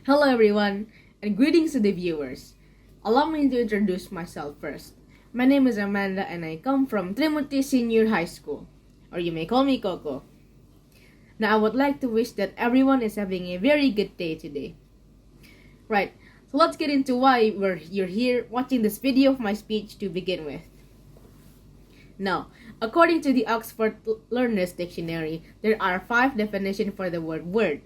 Hello everyone, and greetings to the viewers. Allow me to introduce myself first. My name is Amanda and I come from Trinity Senior High School, or you may call me Coco. Now I would like to wish that everyone is having a very good day today. Right, so let's get into why you're here watching this video of my speech to begin with. Now, according to the Oxford Learner's Dictionary, there are 5 definitions for the word word.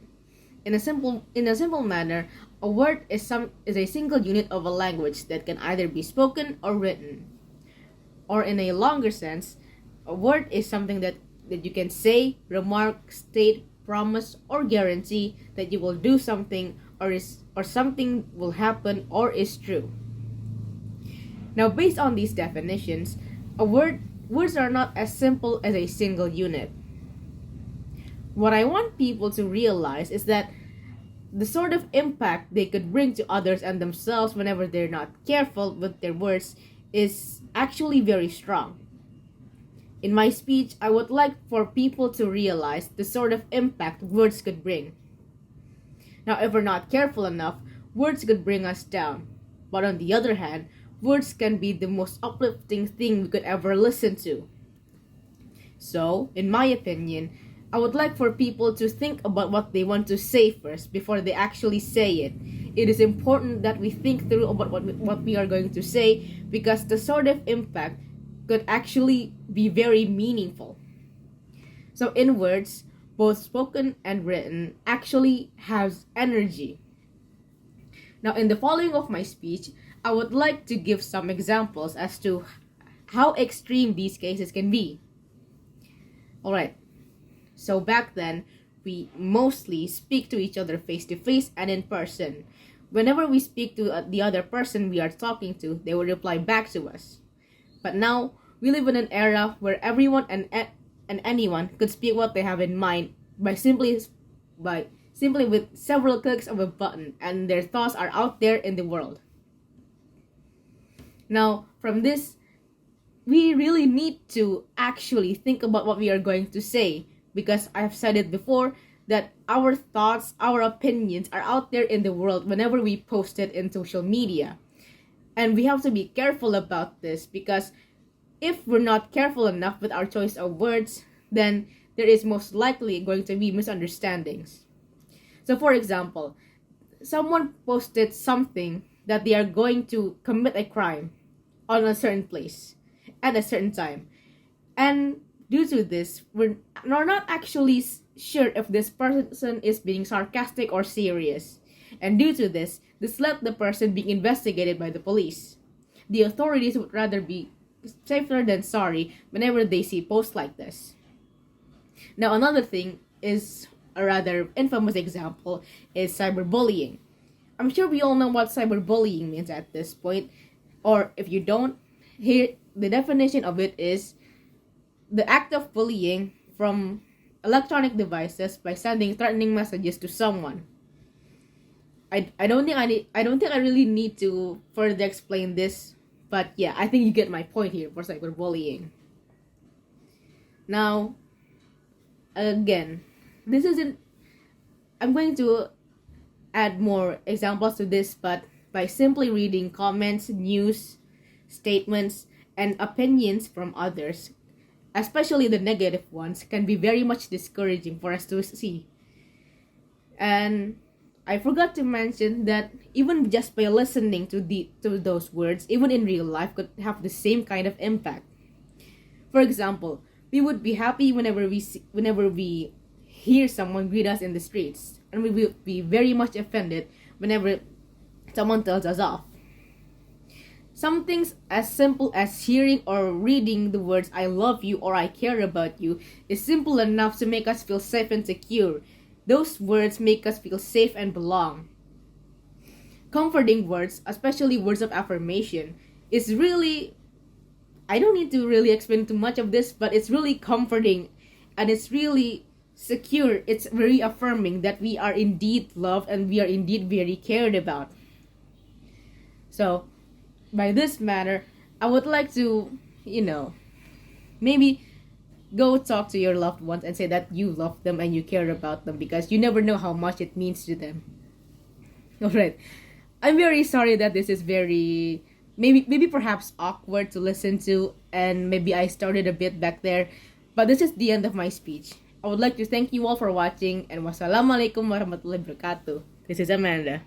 In a simple manner, a word is a single unit of a language that can either be spoken or written. Or in a longer sense, a word is something that you can say, remark, state, promise, or guarantee that you will do something or something will happen or is true. Now, based on these definitions, words are not as simple as a single unit. What I want people to realize is that the sort of impact they could bring to others and themselves whenever they're not careful with their words is actually very strong. In my speech, I would like for people to realize the sort of impact words could bring. Now, if we're not careful enough, words could bring us down. But on the other hand, words can be the most uplifting thing we could ever listen to. So, in my opinion, I would like for people to think about what they want to say first before they actually say it. It is important that we think through about what we are going to say because the sort of impact could actually be very meaningful. So in words, both spoken and written actually has energy. Now in the following of my speech, I would like to give some examples as to how extreme these cases can be. Alright. So back then, we mostly speak to each other face to face and in person. Whenever we speak to the other person we are talking to, they will reply back to us. But now, we live in an era where everyone and anyone could speak what they have in mind by simply with several clicks of a button, and their thoughts are out there in the world. Now, from this, we really need to actually think about what we are going to say. Because I've said it before that our thoughts, our opinions are out there in the world whenever we post it in social media. And we have to be careful about this because if we're not careful enough with our choice of words, then there is most likely going to be misunderstandings. So for example, someone posted something that they are going to commit a crime on a certain place at a certain time. And due to this, we're not actually sure if this person is being sarcastic or serious. And due to this led the person being investigated by the police. The authorities would rather be safer than sorry whenever they see posts like this. Now another thing is a rather infamous example is cyberbullying. I'm sure we all know what cyberbullying means at this point. Or if you don't, here the definition of it is the act of bullying from electronic devices by sending threatening messages to someone. I don't think I really need to further explain this, but yeah, I think you get my point here for cyberbullying. Now, again, I'm going to add more examples to this, but by simply reading comments, news, statements, and opinions from others, especially the negative ones, can be very much discouraging for us to see. And I forgot to mention that even just by listening to those words, even in real life, could have the same kind of impact. For example, we would be happy whenever we hear someone greet us in the streets, and we will be very much offended whenever someone tells us off. Some things as simple as hearing or reading the words I love you or I care about you is simple enough to make us feel safe and secure. Those words make us feel safe and belong. Comforting words, especially words of affirmation, is really, I don't need to really explain too much of this, but it's really comforting and it's really secure. It's very affirming that we are indeed loved and we are indeed very cared about. So, by this matter, I would like to, maybe go talk to your loved ones and say that you love them and you care about them because you never know how much it means to them. Alright. I'm very sorry that this is very maybe perhaps awkward to listen to, and maybe I started a bit back there, but this is the end of my speech. I would like to thank you all for watching, and wassalamualaikum warahmatullahi wabarakatuh. This is Amanda.